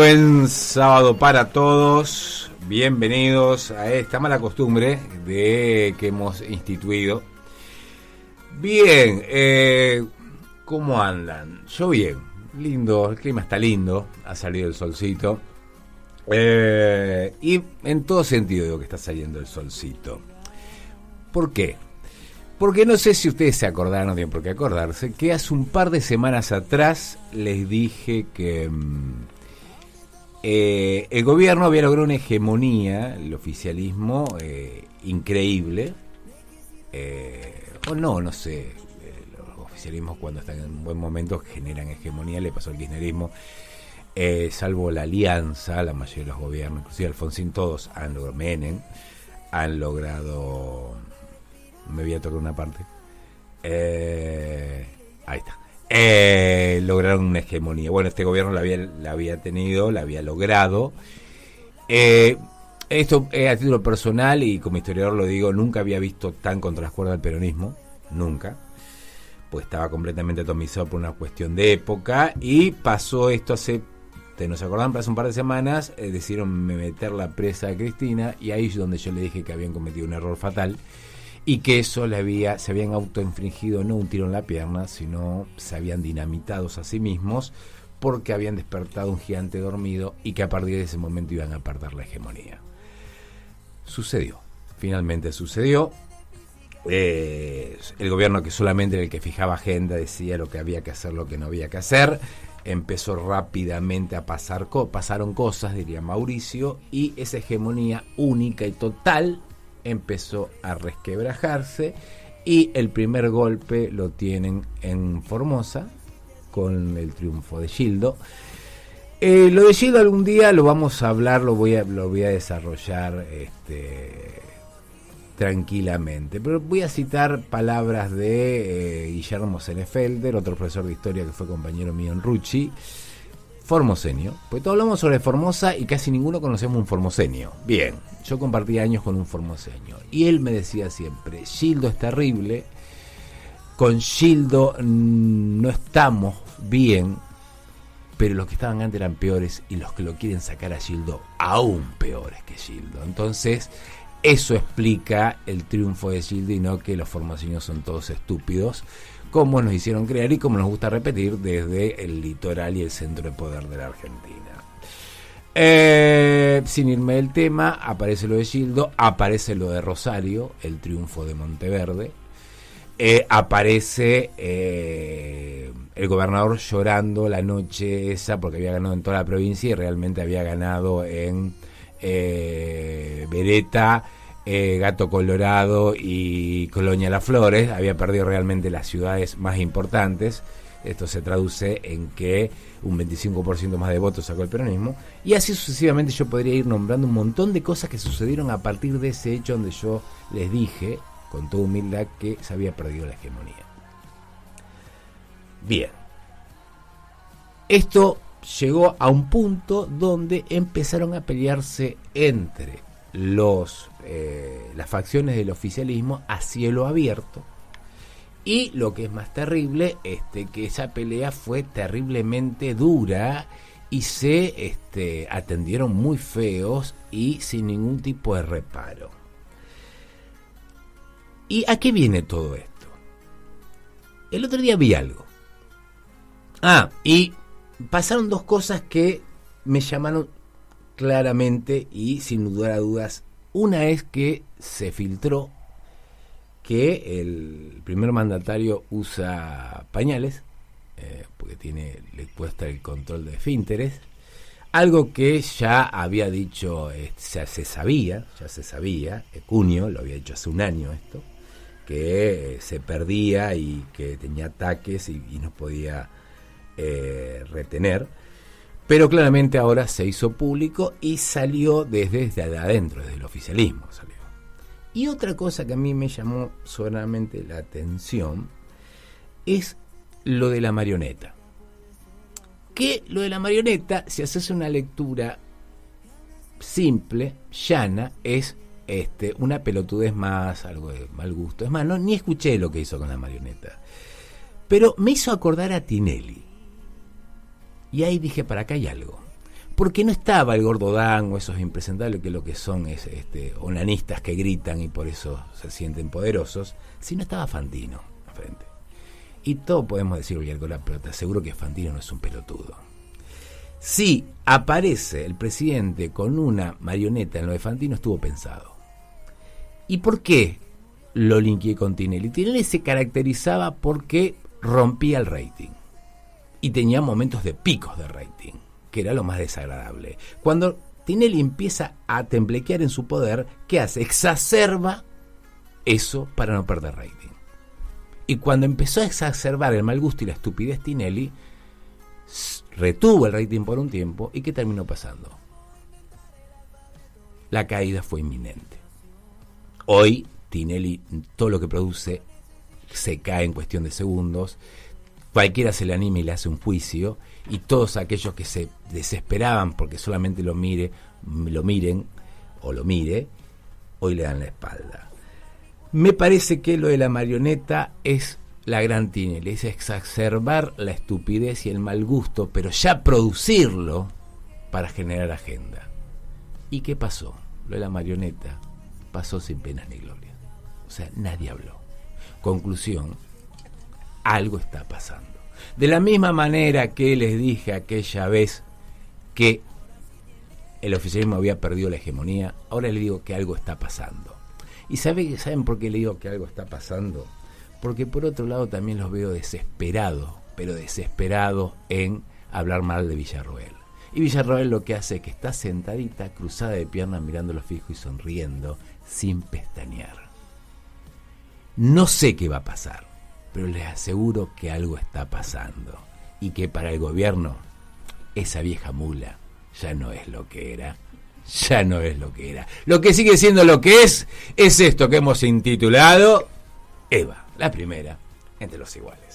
Buen sábado para todos. Bienvenidos a esta mala costumbre que hemos instituido. Bien, ¿cómo andan? Yo bien, lindo, el clima está lindo, ha salido el solcito. Y en todo sentido digo que está saliendo el solcito. ¿Por qué? Porque no sé si ustedes se acordaron, no tienen por qué acordarse, que hace un par de semanas atrás les dije que el gobierno había logrado una hegemonía, el oficialismo, increíble. No sé, los oficialismos cuando están en un buen momento generan hegemonía, le pasó al kirchnerismo, salvo la alianza, la mayoría de los gobiernos, inclusive Alfonsín, todos han logrado, Menem, han logrado... Me voy a tocar una parte. Ahí está. Lograron una hegemonía. Bueno, este gobierno la había logrado. Esto a título personal y como historiador lo digo, nunca había visto tan contra las cuerdas el peronismo. Nunca. Pues estaba completamente atomizado por una cuestión de época. Y pasó esto hace... ¿Nos acordan? Hace un par de semanas decidieron meter la presa a Cristina. Y ahí es donde yo le dije que habían cometido un error fatal. Y que eso se habían autoinfligido no un tiro en la pierna, sino se habían dinamitado a sí mismos porque habían despertado un gigante dormido y que a partir de ese momento iban a perder la hegemonía. Sucedió, finalmente sucedió. El gobierno, que solamente era el que fijaba agenda, decía lo que había que hacer, lo que no había que hacer, empezó rápidamente a pasaron cosas, diría Mauricio, y esa hegemonía única y total empezó a resquebrajarse y el primer golpe lo tienen en Formosa con el triunfo de Gildo. Lo de Gildo algún día lo vamos a hablar, lo voy a desarrollar tranquilamente, pero voy a citar palabras de Guillermo Senefelder, otro profesor de historia que fue compañero mío en Rucci, formoseño, pues todos hablamos sobre Formosa y casi ninguno conocemos un formoseño. Bien, yo compartí años con un formoseño y él me decía siempre, Gildo es terrible, con Gildo no estamos bien, pero los que estaban antes eran peores y los que lo quieren sacar a Gildo aún peores que Gildo. Entonces eso explica el triunfo de Gildo y no que los formoseños son todos estúpidos, como nos hicieron creer y como nos gusta repetir desde el litoral y el centro de poder de la Argentina. Sin irme del tema, aparece lo de Gildo, aparece lo de Rosario, el triunfo de Monteverde, aparece el gobernador llorando la noche esa porque había ganado en toda la provincia y realmente había ganado en Beretta, Gato Colorado y Colonia Las Flores, había perdido realmente las ciudades más importantes. Esto se traduce en que un 25% más de votos sacó el peronismo, y así sucesivamente yo podría ir nombrando un montón de cosas que sucedieron a partir de ese hecho donde yo les dije, con toda humildad, que se había perdido la hegemonía. Bien. Esto llegó a un punto donde empezaron a pelearse entre las facciones del oficialismo a cielo abierto, y lo que es más terrible, que esa pelea fue terriblemente dura y se atendieron muy feos y sin ningún tipo de reparo. ¿Y a qué viene todo esto? El otro día vi algo. Y pasaron dos cosas que me llamaron claramente y sin lugar a dudas. Una es que se filtró que el primer mandatario usa pañales, porque le cuesta el control de esfínteres, algo que ya había dicho, ya se sabía, Cunio lo había dicho hace un año esto, que se perdía y que tenía ataques y no podía retener. Pero claramente ahora se hizo público y salió desde adentro, desde el oficialismo salió. Y otra cosa que a mí me llamó soberanamente la atención es lo de la marioneta. Que lo de la marioneta, si haces una lectura simple, llana, es una pelotudez más, algo de mal gusto. Es más, ni escuché lo que hizo con la marioneta. Pero me hizo acordar a Tinelli. Y ahí dije, para acá hay algo. porque no estaba el Gordo Dan o esos impresentables que lo que son es onanistas que gritan y por eso se sienten poderosos, sino estaba Fantino enfrente. Y todo podemos decir Villarcola, pero te aseguro que Fantino no es un pelotudo. Si aparece el presidente con una marioneta en lo de Fantino, estuvo pensado. ¿Y por qué lo linkeé con Tinelli? Tinelli se caracterizaba porque rompía el rating y tenía momentos de picos de rating, que era lo más desagradable. Cuando Tinelli empieza a temblequear en su poder, ¿qué hace? Exacerba eso para no perder rating. Y cuando empezó a exacerbar el mal gusto y la estupidez Tinelli, retuvo el rating por un tiempo. ¿Y qué terminó pasando? La caída fue inminente. Hoy Tinelli, todo lo que produce se cae en cuestión de segundos. Cualquiera se le anima y le hace un juicio, y todos aquellos que se desesperaban porque solamente lo mire o lo mire, hoy le dan la espalda. Me parece que lo de la marioneta es la gran Tinelli, es exacerbar la estupidez y el mal gusto, pero ya producirlo para generar agenda. ¿Y qué pasó? Lo de la marioneta pasó sin penas ni gloria. O sea, nadie habló. Conclusión, algo está pasando. De la misma manera que les dije aquella vez que el oficialismo había perdido la hegemonía, ahora les digo que algo está pasando. ¿Y saben por qué le digo que algo está pasando? Porque por otro lado también los veo desesperados, pero desesperados en hablar mal de Villarroel. Y Villarroel lo que hace es que está sentadita, cruzada de piernas, mirándolo fijo y sonriendo, sin pestañear. No sé qué va a pasar, pero les aseguro que algo está pasando. Y que para el gobierno, esa vieja mula ya no es lo que era. Ya no es lo que era. Lo que sigue siendo lo que es esto que hemos intitulado Eva, la primera entre los iguales.